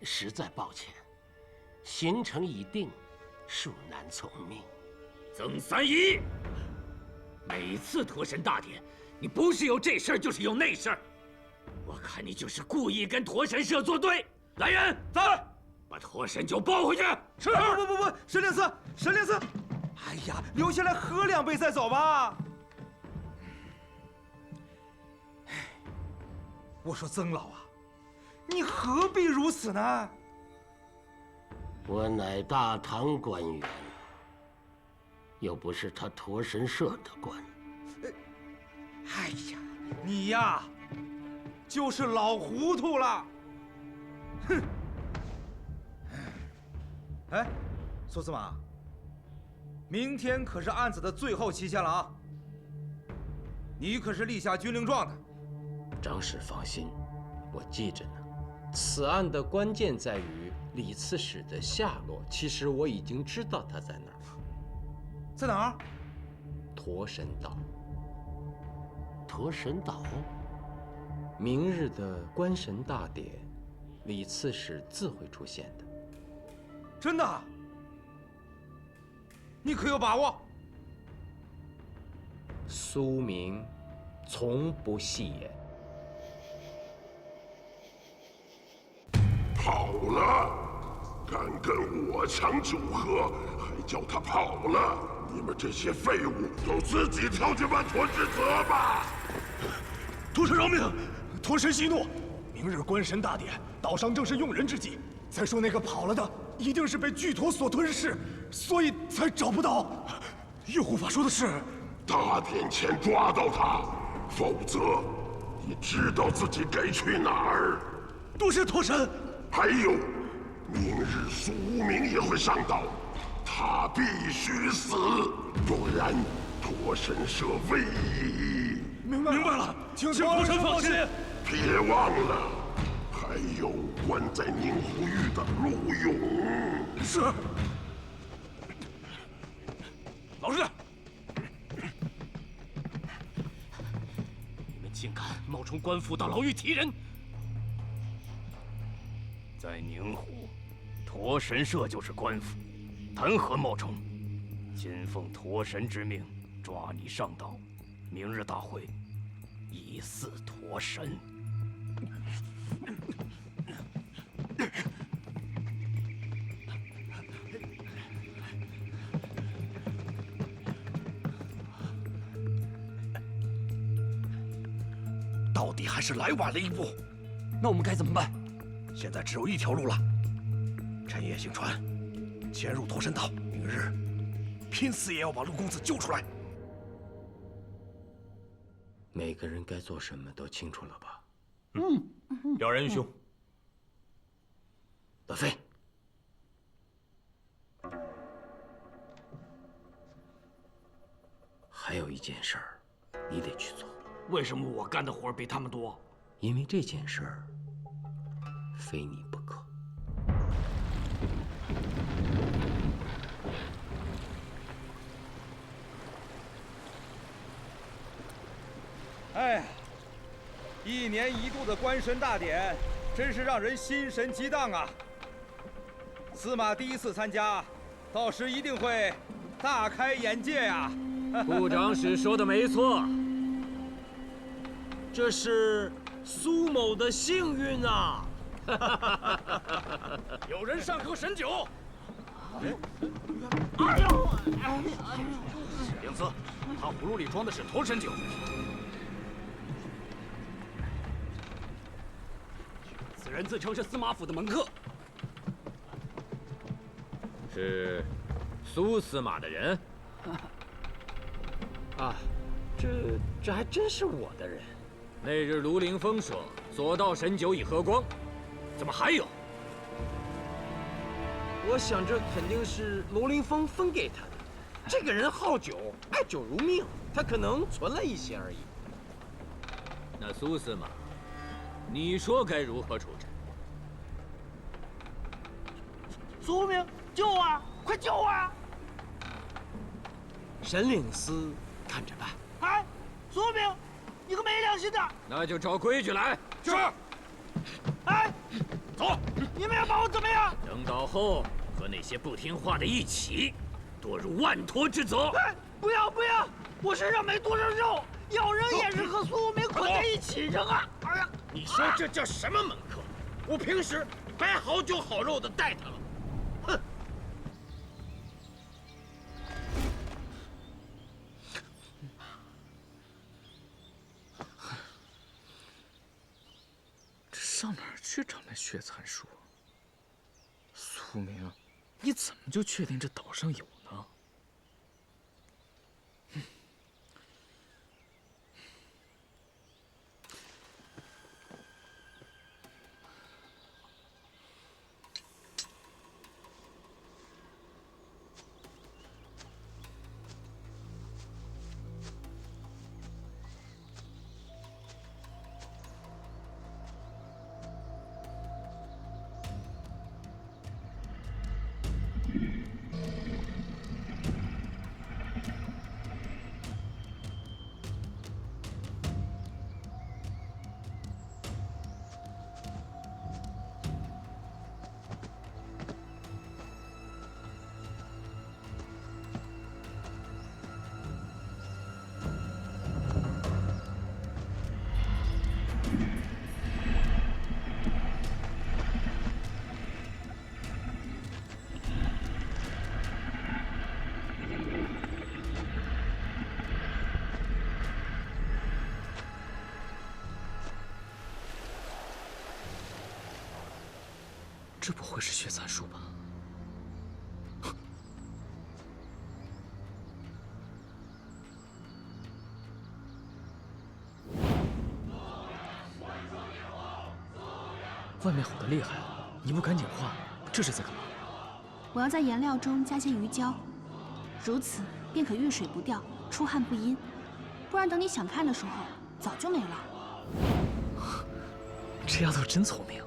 实在抱歉，行程已定，恕难从命。曾三一，每次脱神大典，你不是有这事儿，就是有那事儿。我看你就是故意跟驼神社作对。来人，在，把驼神酒抱回去。是。不，神令司，神令司。哎呀，留下来喝2杯再走吧。我说曾老啊，你何必如此呢？我乃大唐官员，又不是他驼神社的官。哎呀，你呀，就是老糊涂了。哼！哎，苏司马，明天可是案子的最后期限了啊！你可是立下军令状的。张氏放心，我记着呢。此案的关键在于李刺史的下落，其实我已经知道他在哪儿。在哪儿？驼神岛。驼神岛？明日的观神大典，李刺史自会出现的。真的？你可有把握？苏明从不戏言。跑了，敢跟我抢酒喝，还叫他跑了！你们这些废物，都自己跳去办妥之责吧！驼神饶命！驼神息怒，明日观神大典，岛上正是用人之际。再说那个跑了的，一定是被巨驼所吞噬，所以才找不到。岳护法说的是，大典前抓到他，否则你知道自己该去哪儿。多谢驼神。还有，明日苏无名也会上岛，他必须死，不然驼神社危矣。明白了，请驼神放心。别忘了，还有关在宁湖峪的陆勇。是。老实点。你们竟敢冒充官府到牢狱提人！在宁湖，驼神社就是官府，谈何冒充？今奉驼神之命，抓你上岛。明日大会，以祀驼神。到底还是来晚了一步，那我们该怎么办？现在只有一条路了，趁夜行船，潜入驼神岛，明日拼死也要把陆公子救出来。每个人该做什么都清楚了吧？姚仁兄，德飞，还有一件事儿，你得去做。为什么我干的活比他们多？因为这件事儿非你不可。哎呀，1年1度的观神大典，真是让人心神激荡啊！司马第一次参加，到时一定会大开眼界呀！部长史说的没错，这是苏某的幸运啊！有人上喝神酒！哎呦！灵司，他葫芦里装的是驼神酒。此人自称是司马府的门客，是苏司马的人。啊，这还真是我的人。那日卢凌风说所盗神酒已喝光，怎么还有？我想这肯定是卢凌风分给他的。这个人好酒，爱酒如命，他可能存了一些而已。那苏司马，你说该如何处置？苏无名，救我啊！快救我啊！沈领司看着办。哎，苏无名，你个没良心的！那就照规矩来。是。哎，走。你们要把我怎么样？等到后和那些不听话的一起，堕入万陀之责。哎，不要不要！我身上没多少肉，要扔也是和苏无名捆在一起扔啊！哎呀，你说这叫什么门客？我平时白好酒好肉的待他了。哼！这上哪儿去找那血蚕树？苏明，你怎么就确定这岛上有呢？这不会是血蚕树吧？外面吼得厉害，你不赶紧换，这是在干嘛？我要在颜料中加些鱼胶，如此便可遇水不掉，出汗不阴。不然等你想看的时候，早就没了。这丫头真聪明。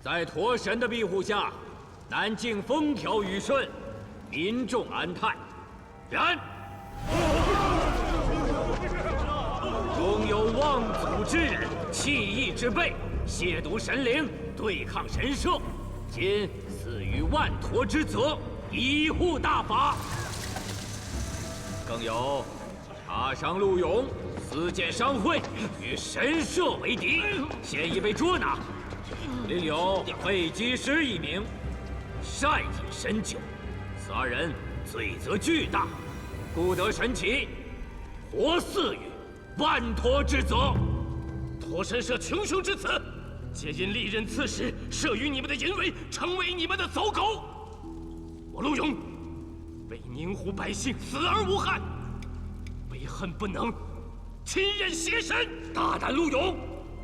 在驼神的庇护下，南境风调雨顺，民众安泰。然，终有妄祖之人，弃义之辈，亵渎神灵，对抗神社，今死于万陀之责，以护大法。更有茶商陆勇私建商会，与神社为敌，现已被捉拿。另有废机师1名，擅饮神酒，此2人罪责巨大，故得神启，活赐予万陀之责。陀神社穷凶之词，皆因历任刺史慑于你们的淫威，成为你们的走狗。我陆勇为宁湖百姓死而无憾，为恨不能，亲任邪神。大胆陆勇，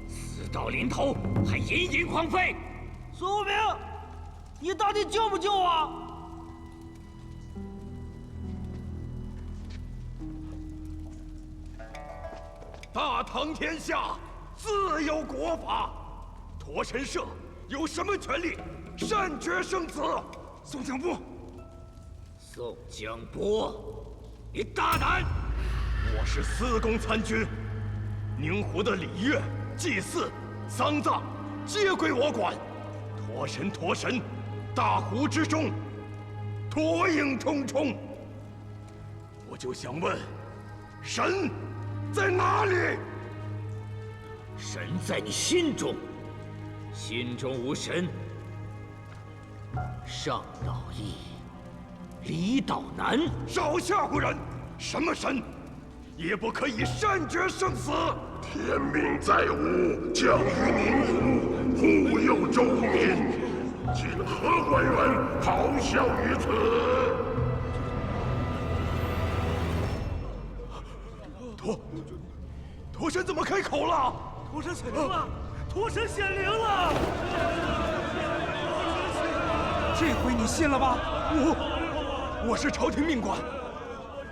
死到临头还隐隐狂吠。苏无名，你到底救不救啊？大唐天下自有国法，陀神社有什么权利擅决生死？宋江波，宋江波，你大胆！我是司功参军，宁湖的礼乐、祭祀、丧葬皆归我管。陀神，大湖之中，驼影重重。我就想问，神在哪里？神在你心中，心中无神。上道易，离道难。少吓唬人！什么神，也不可以擅决生死。天命在吾，降于宁湖，护佑周民，今何官员咆哮于此？陀神怎么开口了？陀神显灵了！陀神显灵了！这回你信了吧？我是朝廷命官，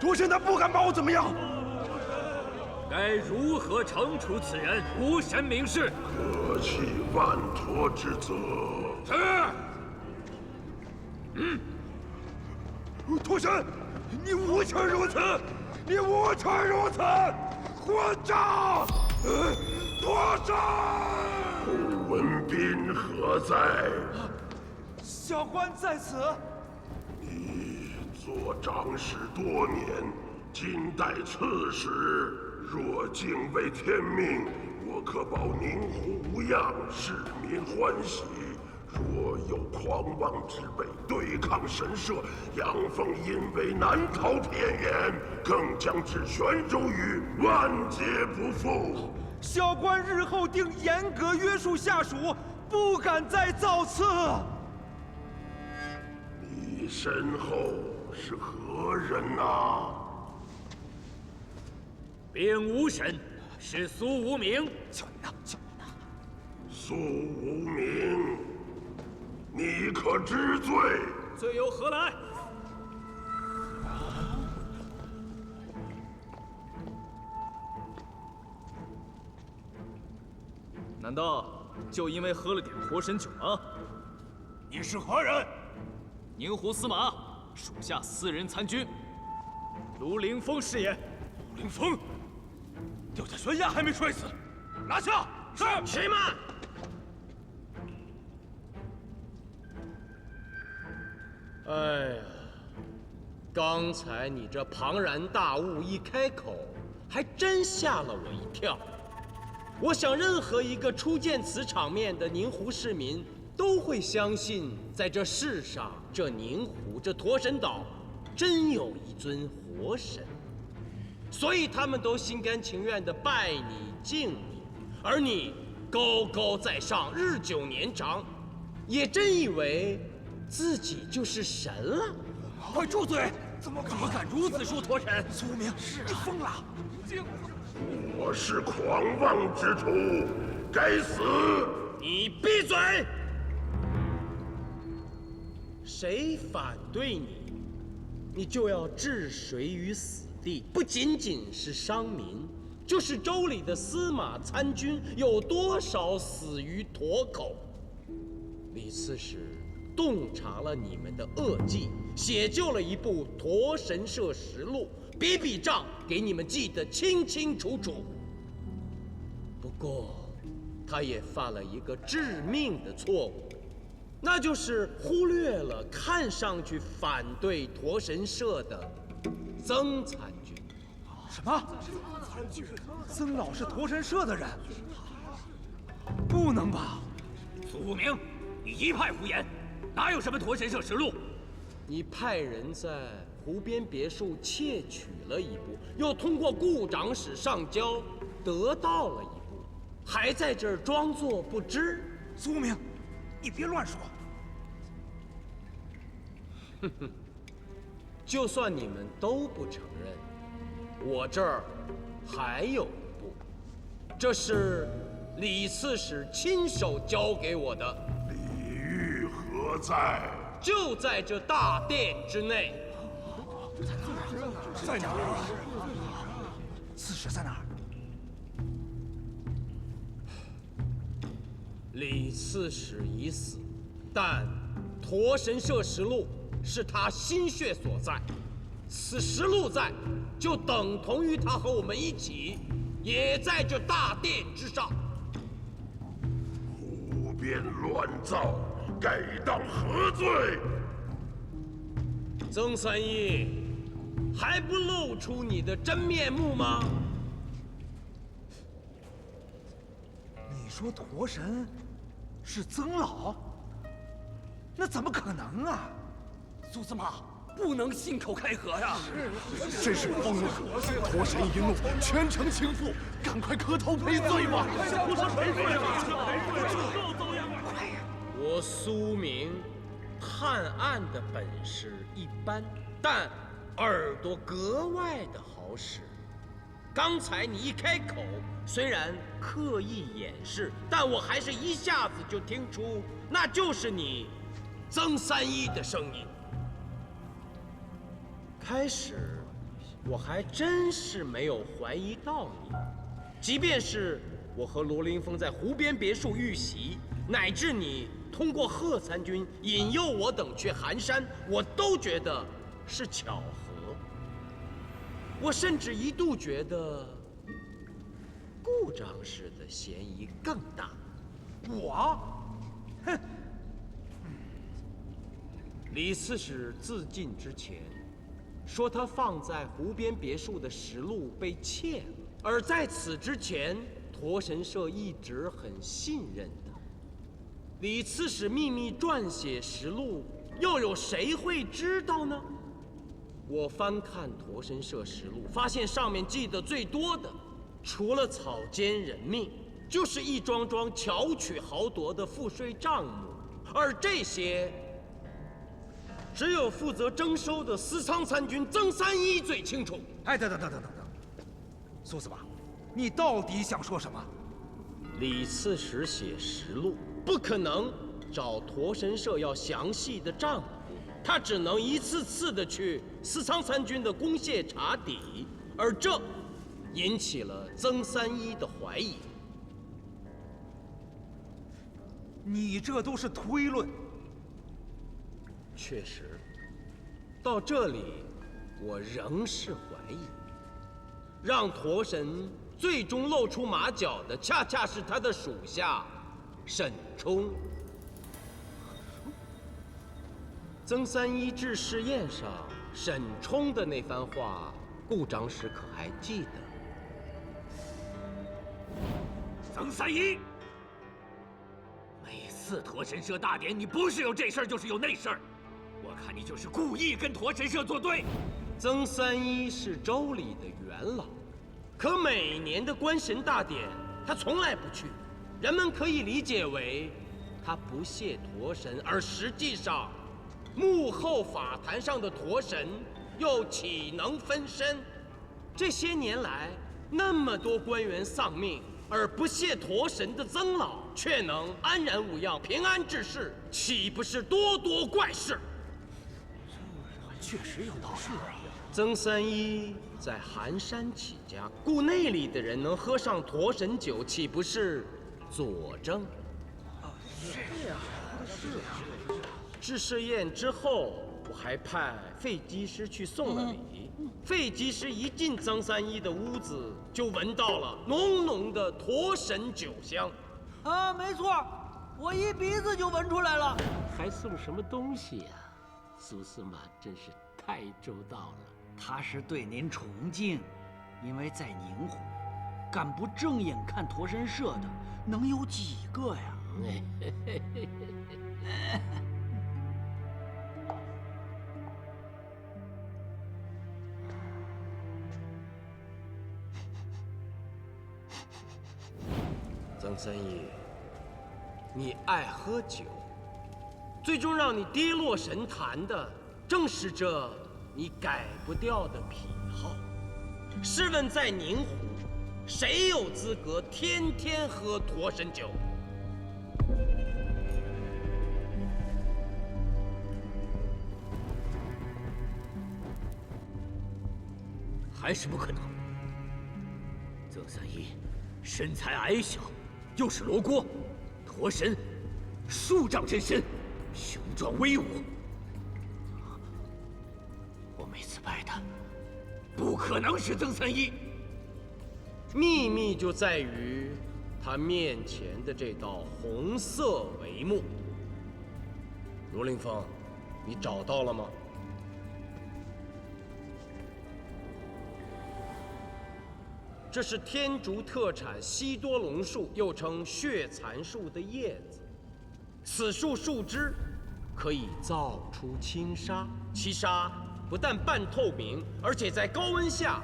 陀神他不敢把我怎么样。该如何惩处此人？无神明示。可弃万陀之责。是。陀神，你无权如此！你无权如此！混账！陀神！顾文斌何在？小官在此。你做长史多年，今代刺史，若敬畏天命，我可保宁湖无恙，市民欢喜。若有狂妄之辈对抗神社，杨凤因为难逃偏远，更将置玄州于万劫不复。小官日后定严格约束下属，不敢再造次。你身后是何人啊？并无神，是苏无名。就你呢，就你呢。苏无名，你可知罪？罪由何来？难道就因为喝了点活神酒吗？你是何人？宁湖司马属下私人参军，卢凌风是也。卢凌风，掉下悬崖还没摔死，拿下！是。且慢！哎呀，刚才你这庞然大物一开口，还真吓了我一跳。我想，任何一个初见此场面的宁湖市民，都会相信，在这世上，这宁湖这驼神岛，真有一尊活神，所以他们都心甘情愿地拜你敬你，而你高高在上，日久年长，也真以为自己就是神了。快住嘴！怎么敢如此说驼神？苏无名，你疯了！我是狂妄之徒，该死！你闭嘴！谁反对你，你就要置谁于死地。不仅仅是商民，就是州里的司马参军，有多少死于驼口？李刺史洞察了你们的恶计，写就了一部《驼神社实录》，笔笔账给你们记得清清楚楚。过，他也犯了一个致命的错误，那就是忽略了看上去反对驼神社的曾参军。什么？曾老是驼神社的人？不能吧？苏无名，你一派胡言，哪有什么驼神社实录？你派人在湖边别墅窃取了一部，又通过顾长史上交得到了一部，还在这儿装作不知。苏无名，你别乱说。哼哼，就算你们都不承认，我这儿还有一部，这是李刺史亲手交给我的。李煜何在？就在这大殿之内。在哪儿？刺史在哪儿？李刺史已死，但驼神社实录是他心血所在。此实录在，就等同于他和我们一起，也在这大殿之上。胡编乱造，该当何罪？曾三一，还不露出你的真面目吗？你说驼神是曾老？那怎么可能啊？苏司马，不能信口开河呀！真是疯了！驼神一怒，全城倾覆，赶快磕头赔罪吧！不是赔罪吗？我苏明探案的本事一般，但耳朵格外的好使。刚才你一开口，虽然刻意掩饰，但我还是一下子就听出，那就是你曾三一的声音。开始我还真是没有怀疑到你，即便是我和罗凌风在湖边别墅遇袭，乃至你通过贺参军引诱我等去寒山，我都觉得是巧合。我甚至一度觉得顾长史的嫌疑更大。我？哼！李刺史自尽之前说，他放在湖边别墅的实录被窃了，而在此之前，驼神社一直很信任他。李刺史秘密撰写实录，又有谁会知道呢？我翻看驼神社实录，发现上面记得最多的，除了草菅人命，就是一桩桩巧取豪夺的赋税账目，而这些只有负责征收的司仓参军曾三一最清楚。哎，等，苏司马，你到底想说什么？李刺史写实录，不可能找驼神社要详细的账目，他只能一次次的去司仓参军的公廨查底，而这引起了曾三一的怀疑。你这都是推论。确实，到这里，我仍是怀疑，让驼神最终露出马脚的，恰恰是他的属下沈冲。曾三一致试宴上，沈冲的那番话，顾长史可还记得？曾三一，每次驼神社大典，你不是有这事儿，就是有那事儿。我看你就是故意跟驼神社作对。曾三一是州里的元老，可每年的官神大典他从来不去，人们可以理解为他不屑驼神，而实际上，幕后法坛上的驼神又岂能分身？这些年来，那么多官员丧命，而不屑驼神的曾老却能安然无恙、平安治世，岂不是多多怪事？确实有道理。曾三一在寒山起家，故那里的人能喝上驼神酒，岂不是佐证？是呀。致试宴之后，我还派废机师去送了礼，费吉时一进曾三一的屋子，就闻到了浓浓的驼神酒香。啊，没错，我一鼻子就闻出来了。还送什么东西呀？苏司马真是太周到了。他是对您崇敬，因为在宁湖，敢不正眼看驼神社的，能有几个呀？曾三一，你爱喝酒，最终让你跌落神坛的，正是这你改不掉的癖好。试问在宁湖，谁有资格天天喝驼神酒？还是不可能。曾三一身材矮小，又是罗锅，驼神数丈真身，雄壮威武。我每次拜他，不可能是曾三一。秘密就在于他面前的这道红色帷幕。罗凌风，你找到了吗？这是天竺特产西多龙树，又称血蚕树的叶子。此树树枝可以造出轻纱，其纱不但半透明，而且在高温下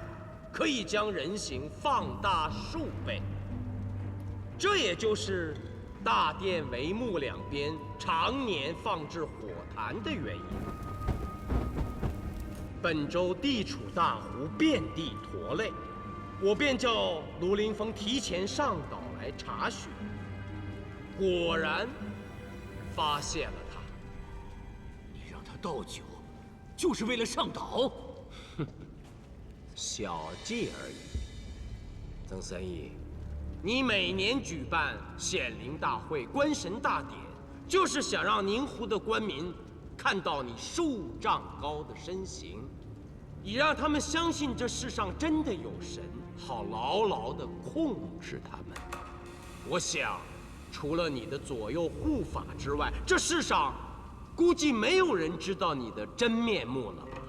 可以将人形放大数倍。这也就是大殿帷幕两边常年放置火坛的原因。本州地处大湖，遍地驼类。我便叫卢凌风提前上岛来查询，果然发现了他。你让他倒酒，就是为了上岛？哼，小计而已。曾三一，你每年举办显灵大会、观神大典，就是想让宁湖的官民看到你数丈高的身形，以让他们相信这世上真的有神。好牢牢地控制他们。我想，除了你的左右护法之外，这世上估计没有人知道你的真面目了吧？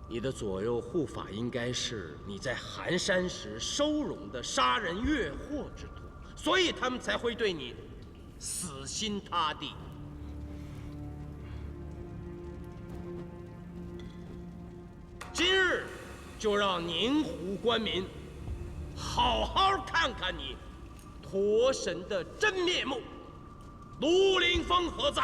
你的左右护法应该是你在寒山时收容的杀人越货之徒，所以他们才会对你死心塌地。今日就让宁湖官民好好看看你驼神的真面目。卢凌风何在？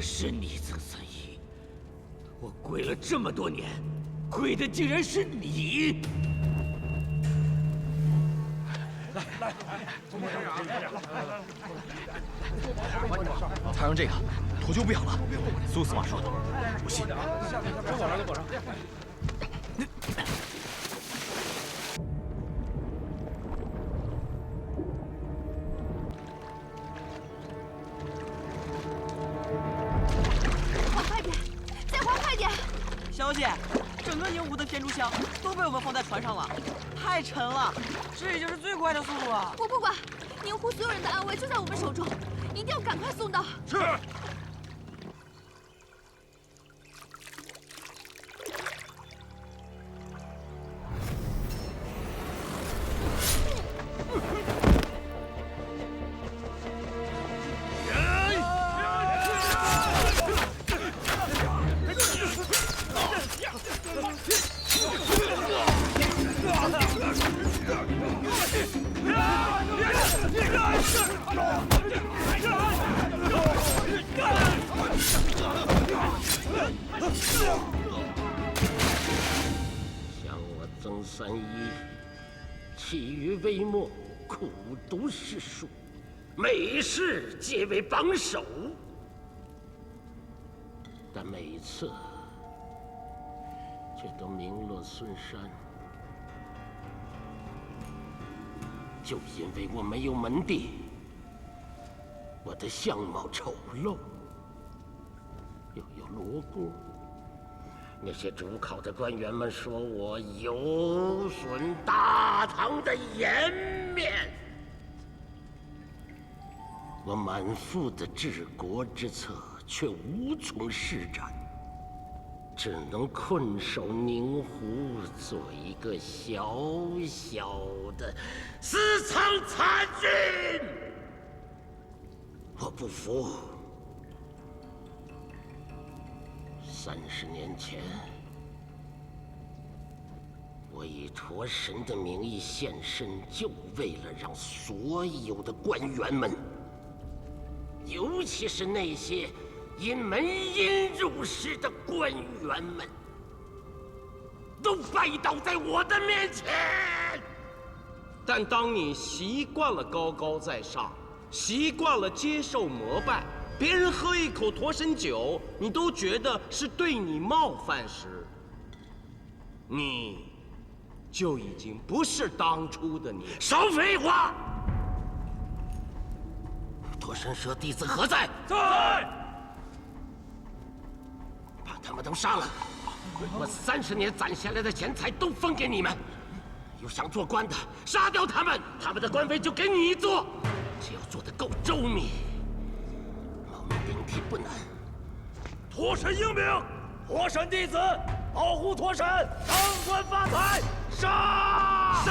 是你，曾三一！我跪了这么多年，跪的竟然是你！来，采用这个，土就不养了。苏司马说的，不信。就裹上。小姐，整个宁湖的天竺香都被我们放在船上了，太沉了，这已经是最快的速度了。我不管，宁湖所有人的安危就在我们手中，一定要赶快送到。是。弃于微末，苦读诗书，每事皆为榜首。但每次却都名落孙山，就因为我没有门第，我的相貌丑陋，又有罗锅。那些主考的官员们说我有损大唐的颜面。我满腹的治国之策却无从施展，只能困守宁湖，做一个小小的私藏残军。我不服。30年前，我以驼神的名义现身，就为了让所有的官员们，尤其是那些因门荫入仕的官员们，都拜倒在我的面前。但当你习惯了高高在上，习惯了接受膜拜，别人喝一口驼神酒，你都觉得是对你冒犯时，你就已经不是当初的你。少废话！驼神社弟子何在？在。把他们都杀了！我30年攒下来的钱财都分给你们。有想做官的，杀掉他们，他们的官位就给你做。只要做得够周密，冒名顶替不难。驼神英明，驼神弟子保护驼神，当官发财。杀！杀！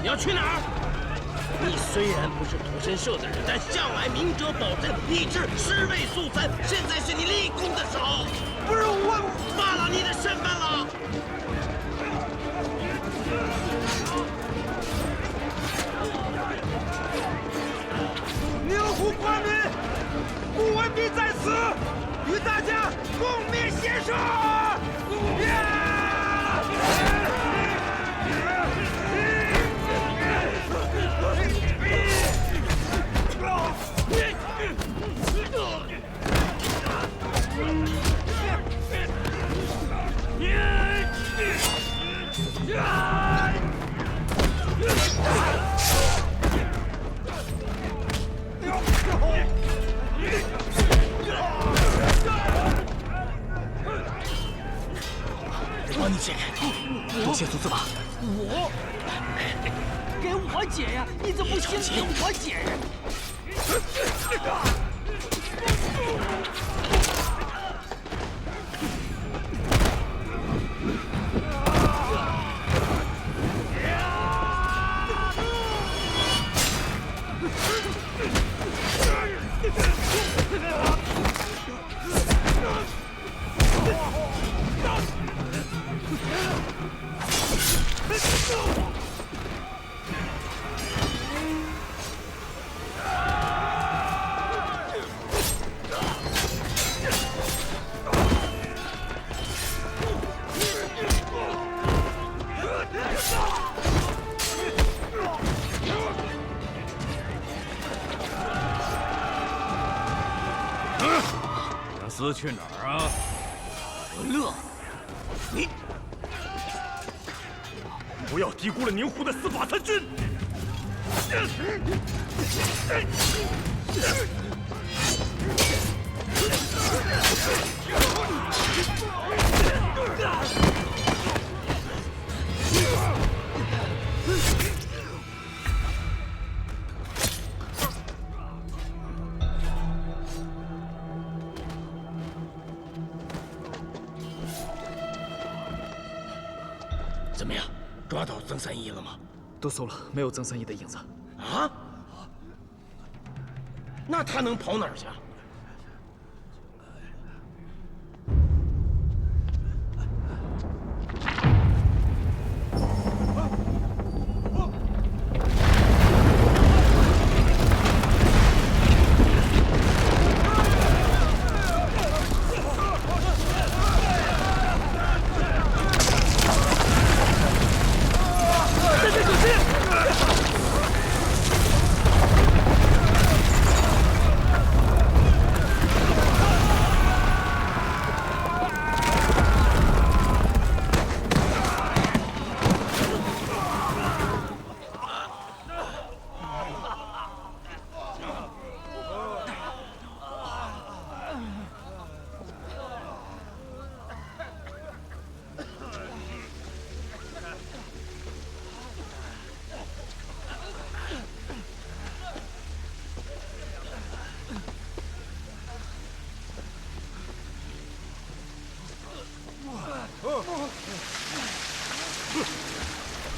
你要去哪儿？你虽然不是驼神社的人，但向来明哲保身，一直尸位素餐。现在是你立功的时候，不是我忘了你的身份了。宁湖官民，顾文斌在此，与大家共灭邪社！帮你解开，多谢祖子吧。我，给我解呀！你怎么不先给我解呀？司去哪儿啊？文乐，你不要低估了宁湖的司法参军。怎么样，抓到曾三义了吗？都搜了，没有曾三义的影子。啊？那他能跑哪儿去？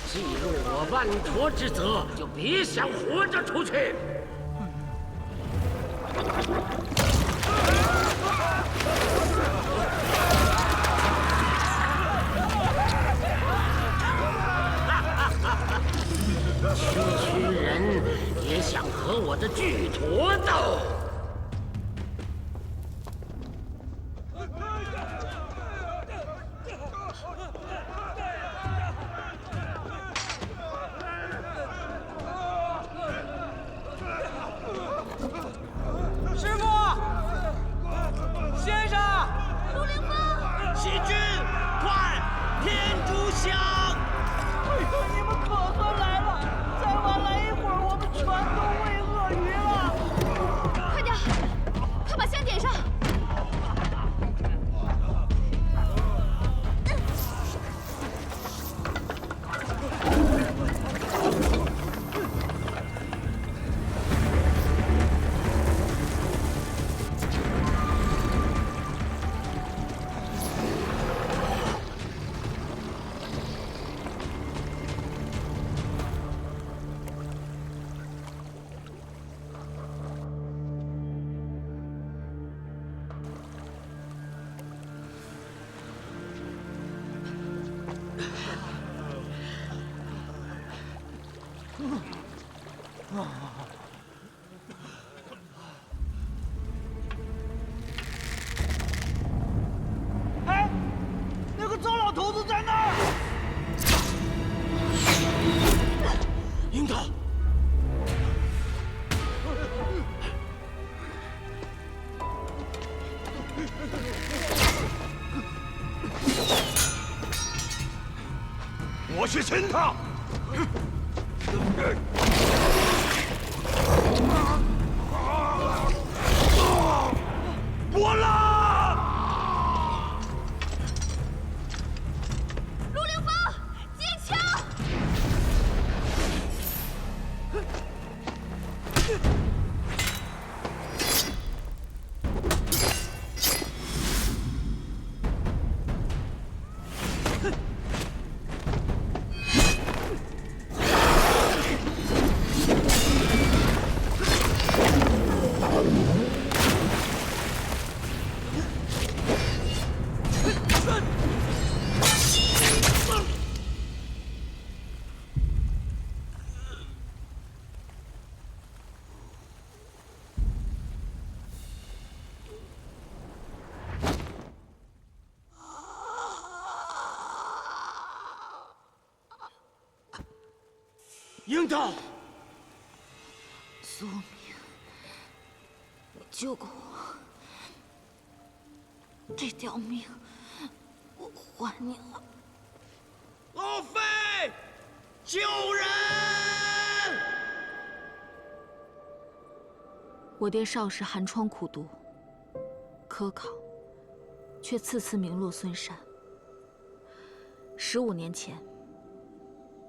既入我万陀之责，就别想活着出去。区区人也想和我的巨驼斗？师傅，先生，陆凌风，细菌，快，天竺香！哎呀，你们可算来了！再晚来一会儿，我们全都喂鳄鱼了。快点，快把香点上。哎，那个糟老头子在那儿！樱桃，我去擒他！我啦！陆凌风，坚强！樱桃，苏明，你救过我，这条命我还你了。老飞，救人！我爹少时寒窗苦读，科考，却次次名落孙山。15年前，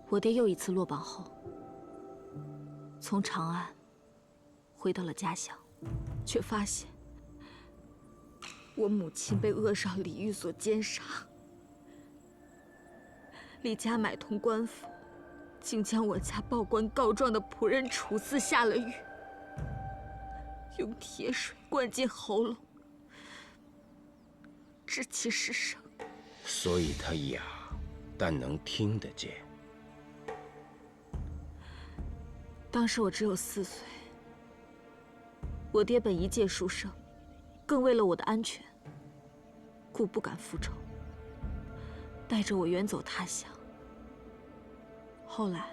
我爹又一次落榜后，从长安回到了家乡，却发现我母亲被恶少李煜所奸杀。李家买通官府，竟将我家报官告状的仆人处死下了狱。用铁水灌进喉咙，窒气失声。所以他哑，但能听得见。当时我只有4岁，我爹本一介书生，更为了我的安全，故不敢复仇，带着我远走他乡。后来，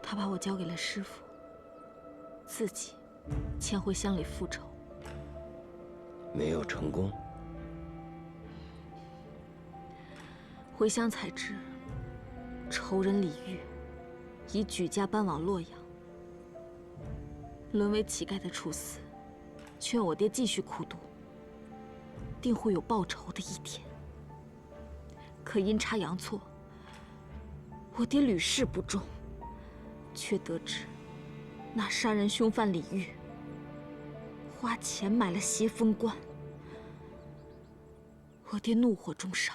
他把我交给了师傅，自己迁回乡里复仇。没有成功。回乡才知，仇人李煜已举家搬往洛阳，沦为乞丐的处死，劝我爹继续苦读，定会有报仇的一天。可阴差阳错，我爹屡试不中，却得知那杀人凶犯李煜花钱买了邪风观。我爹怒火中烧，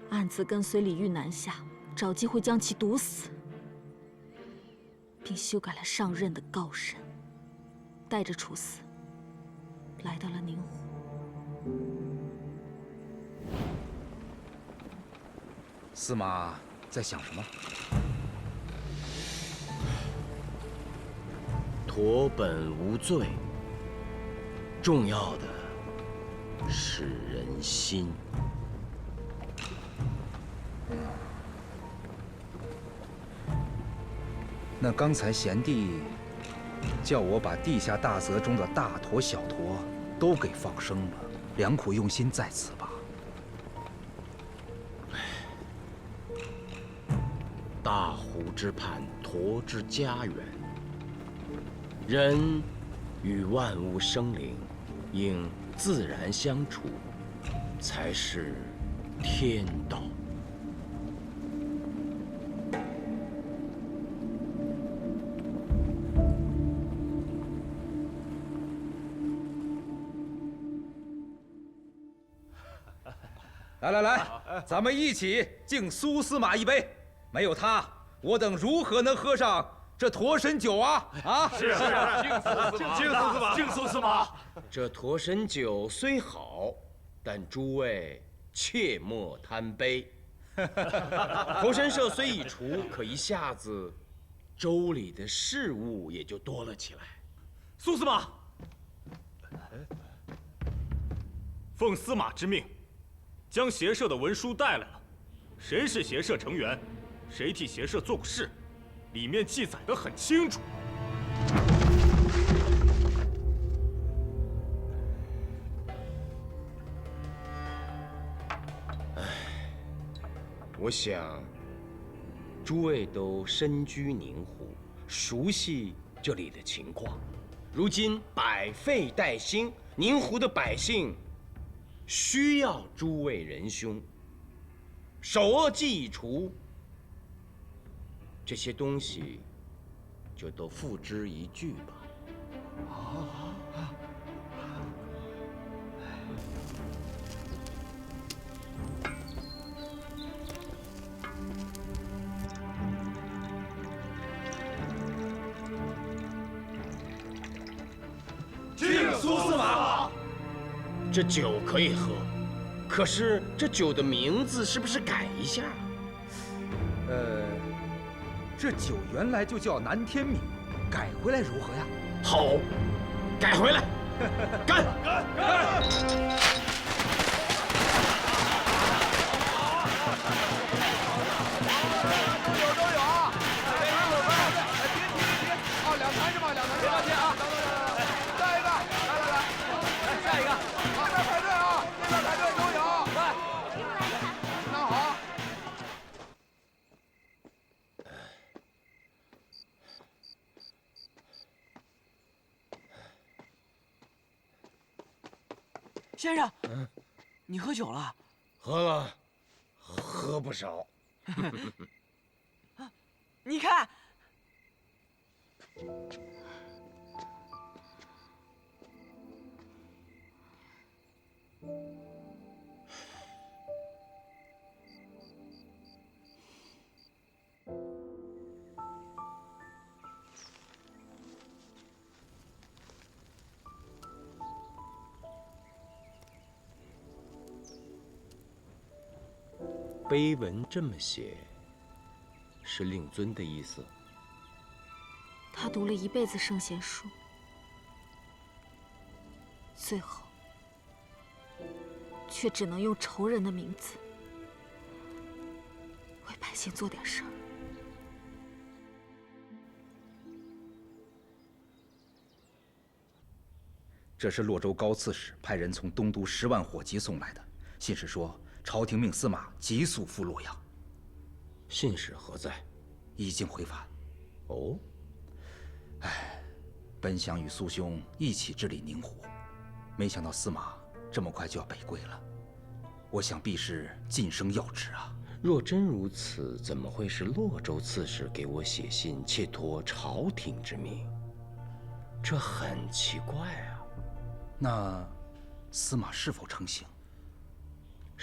暗自跟随李煜南下，找机会将其毒死，并修改了上任的诰审，带着处死来到了宁湖。司马在想什么？驼本无罪，重要的是人心。那刚才贤弟叫我把地下大泽中的大驼、小驼都给放生了，良苦用心在此吧。大湖之畔，驼之家园。人与万物生灵应自然相处，才是天道。来，咱们一起敬苏司马一杯。没有他，我等如何能喝上这驼神酒啊？啊！是，敬苏司马。这驼神酒虽好，但诸位切莫贪杯。驼神社虽已除，可一下子州里的事务也就多了起来。苏司马，奉司马之命，将邪社的文书带来了。谁是邪社成员，谁替邪社做过事，里面记载得很清楚。我想，诸位都身居宁湖，熟悉这里的情况。如今百废待兴，宁湖的百姓需要诸位仁兄。首恶既已除，这些东西就都付之一炬吧。敬苏司马。这酒可以喝，可是这酒的名字是不是改一下？这酒原来就叫南天茗，改回来如何呀？好，改回来，干！都有啊！来提！哦，2坛是吧？2坛别客气啊！下一个，来，下一个，这边排队啊！这边排队都有，来，拿好。先生，你喝酒了？喝了，喝不少。你看，碑文这么写，是令尊的意思？他读了一辈子圣贤书，最后却只能用仇人的名字为百姓做点事儿。这是洛州高刺史派人从东都10万火急送来的信使，说朝廷命司马急速赴洛阳。信使何在？已经回返。哦。唉，本想与苏兄一起治理宁湖，没想到司马这么快就要北归了。我想必是晋升要职啊。若真如此，怎么会是洛州刺史给我写信，切托朝廷之命？这很奇怪啊。那司马是否成行？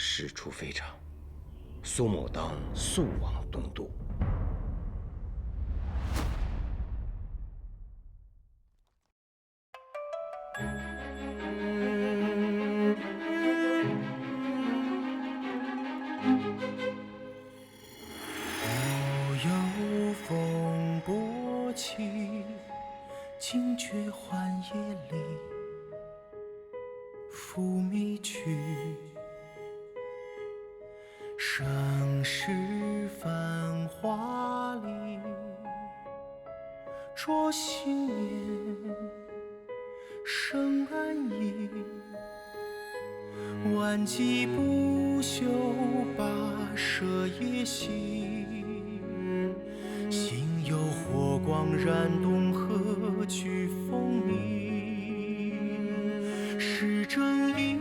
事出非常，苏某当速往东都。悠悠风波起，惊觉寒夜里，拂迷去。盛世繁华里，着新年生安逸。万骑不休，跋涉夜行。心有火光燃东河，去风鸣，是正义。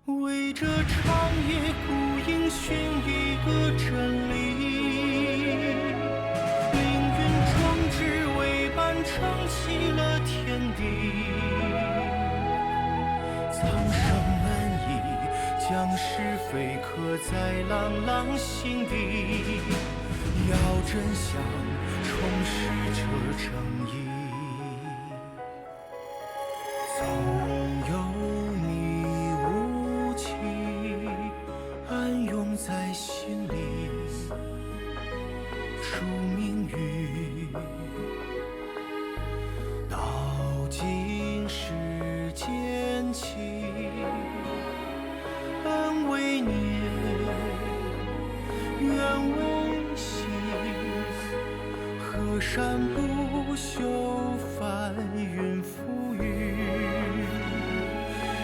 为这长夜孤影寻一个真理，凌云壮志为伴撑起了天地。苍生难移，将是非刻在朗朗心底，要真相重拾这正义。总有你无情暗涌在心里，数命运道尽世间情，恩为年，怨为心，河山不休，翻云覆雨，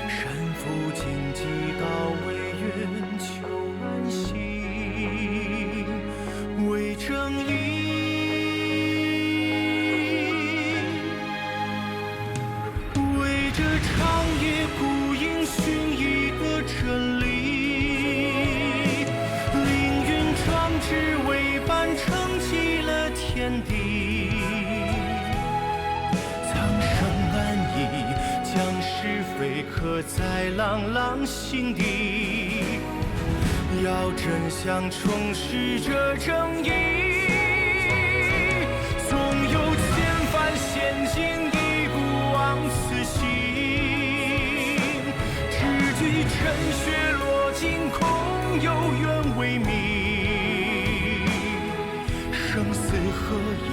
山伏荆棘高为远，求安心，为正义。为这长夜孤影寻一个真理，凌云壮志为伴撑起了天地。苍生安逸，将是非刻在朗朗心底，要真相重拾这正义。总有千帆险境，一不枉此行，只惧尘血落尽，空有缘为命。生死何意，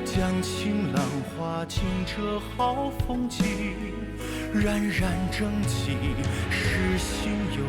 将情浪化尽这好风景，冉冉正气，是心有